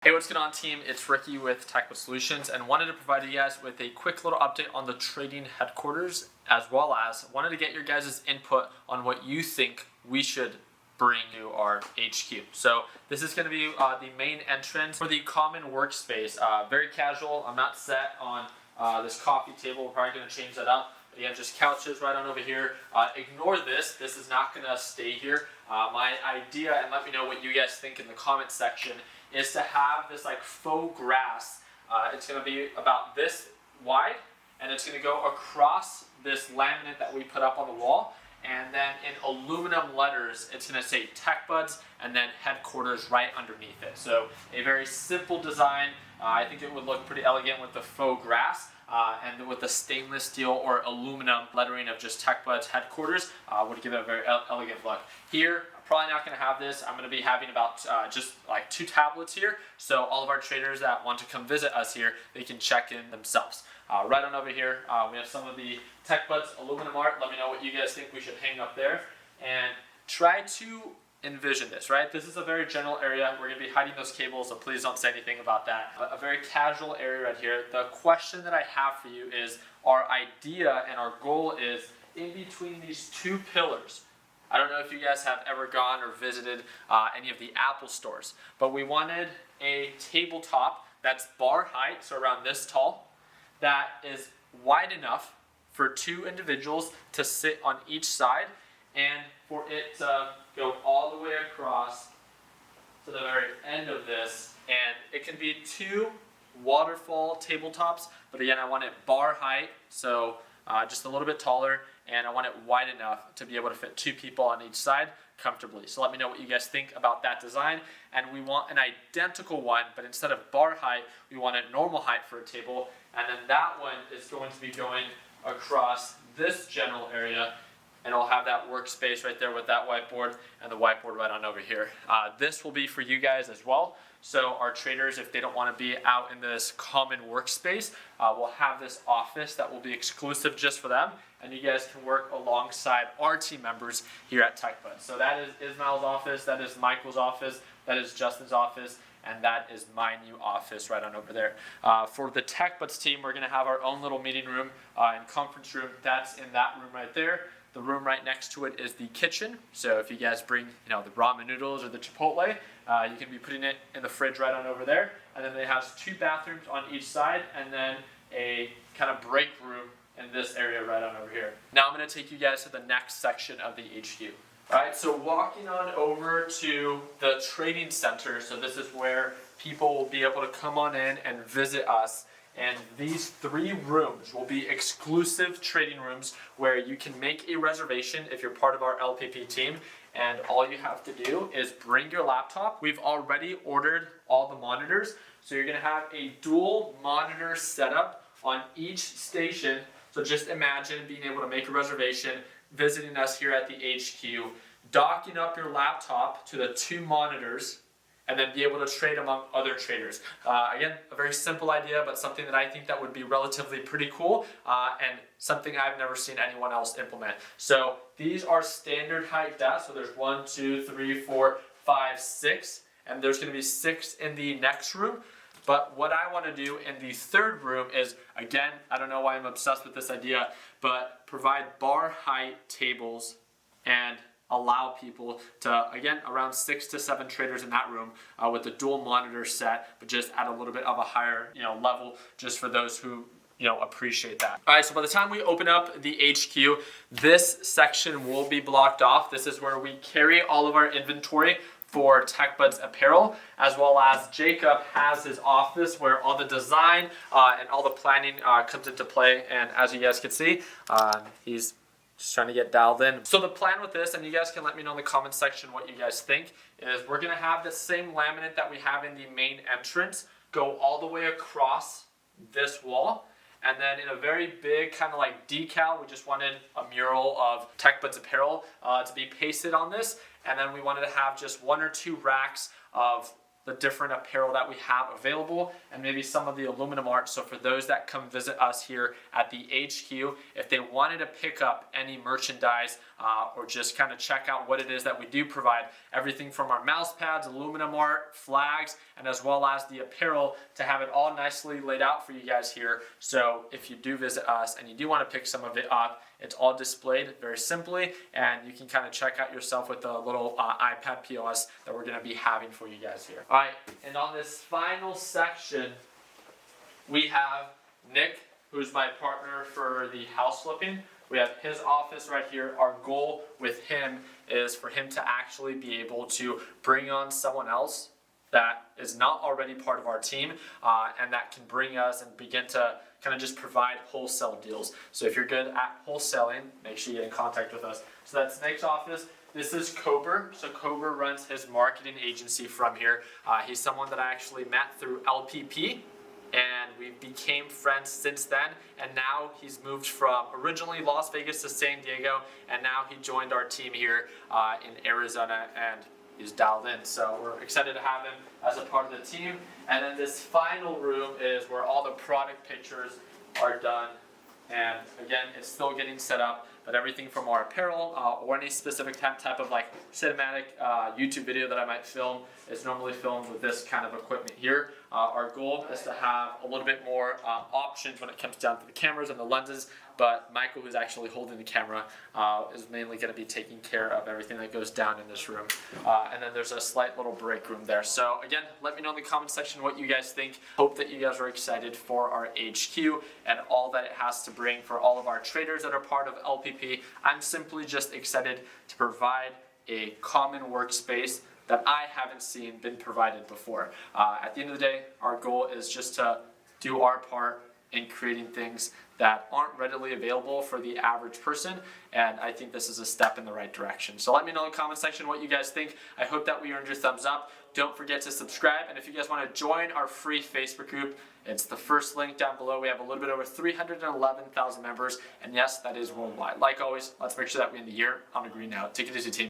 Hey, what's going on, team? It's Ricky with TechBud Solutions, and wanted to provide you guys with a quick little update on the trading headquarters, as well as wanted to get your guys' input on what you think we should bring to our HQ. So this is going to be the main entrance for the common workspace. Very casual. I'm not set on this coffee table. We're probably going to change that up. Again, just couches right on over here. Ignore this. This is not going to stay here. My idea, and let me know what you guys think in the comment section, is to have this like faux grass. It's going to be about this wide, and it's going to go across this laminate that we put up on the wall, and then in aluminum letters it's going to say TechBuds and then headquarters right underneath it. So a very simple design. I think it would look pretty elegant with the faux grass. And with the stainless steel or aluminum lettering of just TechBuds headquarters would give it a very elegant look. Here, I'm probably not going to have this. I'm going to be having about just like 2 tablets here, so all of our traders that want to come visit us here, they can check in themselves. Right on over here, we have some of the TechBuds aluminum art. Let me know what you guys think we should hang up there, and try to envision this, right? This is a very general area. We're going to be hiding those cables, so please don't say anything about that. A very casual area right here. The question that I have for you is, our idea and our goal is in between these 2 pillars. I don't know if you guys have ever gone or visited any of the Apple stores, but we wanted a tabletop that's bar height, so around this tall, that is wide enough for 2 individuals to sit on each side, and for it to go all the way across to the very end of this. And it can be 2 waterfall tabletops, but again, I want it bar height, so just a little bit taller, and I want it wide enough to be able to fit 2 people on each side comfortably. So let me know what you guys think about that design. And we want an identical one, but instead of bar height, we want it normal height for a table, and then that one is going to be going across this general area, and I'll have that workspace right there with that whiteboard and the whiteboard right on over here. This will be for you guys as well. So our traders, if they don't want to be out in this common workspace, we'll have this office that will be exclusive just for them, and you guys can work alongside our team members here at TechBud. So that is Ismail's office, that is Michael's office, that is Justin's office, and that is my new office right on over there. For the TechBuds team, we're going to have our own little meeting room and conference room. That's in that room right there. The room right next to it is the kitchen. So if you guys bring, the ramen noodles or the Chipotle, you can be putting it in the fridge right on over there. And then it has 2 bathrooms on each side, and then a kind of break room in this area right on over here. Now I'm going to take you guys to the next section of the HQ. All right, so walking on over to the trading center. So this is where people will be able to come on in and visit us. And these 3 rooms will be exclusive trading rooms where you can make a reservation if you're part of our LPP team. And all you have to do is bring your laptop. We've already ordered all the monitors. So you're going to have a dual monitor setup on each station. So just imagine being able to make a reservation, visiting us here at the HQ, docking up your laptop to the 2 monitors, and then be able to trade among other traders. Again, a very simple idea, but something that I think that would be relatively pretty cool, and something I've never seen anyone else implement. So these are standard height desks. So there's 1, 2, 3, 4, 5, 6, and there's going to be 6 in the next room. But what I want to do in the 3rd room is, again, I don't know why I'm obsessed with this idea, but provide bar height tables and allow people to, again, around 6 to 7 traders in that room with the dual monitor set, but just at a little bit of a higher level, just for those who appreciate that. All right, so by the time we open up the HQ, this section will be blocked off. This is where we carry all of our inventory for TechBuds apparel, as well as Jacob has his office where all the design and all the planning comes into play. And as you guys can see, he's just trying to get dialed in. So the plan with this, and you guys can let me know in the comment section what you guys think, is we're going to have the same laminate that we have in the main entrance go all the way across this wall. And then in a very big kind of like decal, we just wanted a mural of TechBuds apparel to be pasted on this. And then we wanted to have just 1 or 2 racks of the different apparel that we have available, and maybe some of the aluminum art. So for those that come visit us here at the HQ, if they wanted to pick up any merchandise or just kind of check out what it is that we do provide. Everything from our mouse pads, aluminum art, flags, and as well as the apparel to have it all nicely laid out for you guys here. So if you do visit us and you do want to pick some of it up, it's all displayed very simply, and you can kind of check out yourself with the little iPad POS that we're going to be having for you guys here. All right, and on this final section, we have Nick, who's my partner for the house flipping. We have his office right here. Our goal with him is for him to actually be able to bring on someone else that is not already part of our team, and that can bring us and begin to kind of just provide wholesale deals. So if you're good at wholesaling, make sure you get in contact with us. So that's Nick's office. This is Kober. So Kober runs his marketing agency from here. He's someone that I actually met through LPP, and we became friends since then. And now he's moved from originally Las Vegas to San Diego, and now he joined our team here in Arizona, and he's dialed in. So we're excited to have him as a part of the team. And then this final room is where all the product pictures are done. And again, it's still getting set up, but everything from our apparel or any specific type of like cinematic YouTube video that I might film is normally filmed with this kind of equipment here. Our goal is to have a little bit more options when it comes down to the cameras and the lenses, but Michael, who's actually holding the camera, is mainly going to be taking care of everything that goes down in this room. And then there's a slight little break room there. So again, let me know in the comment section what you guys think. Hope that you guys are excited for our HQ and all that it has to bring for all of our traders that are part of LPP. I'm simply just excited to provide a common workspace that I haven't seen been provided before. At the end of the day, our goal is just to do our part in creating things that aren't readily available for the average person, and I think this is a step in the right direction. So let me know in the comment section what you guys think. I hope that we earned your thumbs up. Don't forget to subscribe, and if you guys want to join our free Facebook group, it's the first link down below. We have a little bit over 311,000 members, and yes, that is worldwide. Like always, let's make sure that we end the year on a green note. Take it easy, team.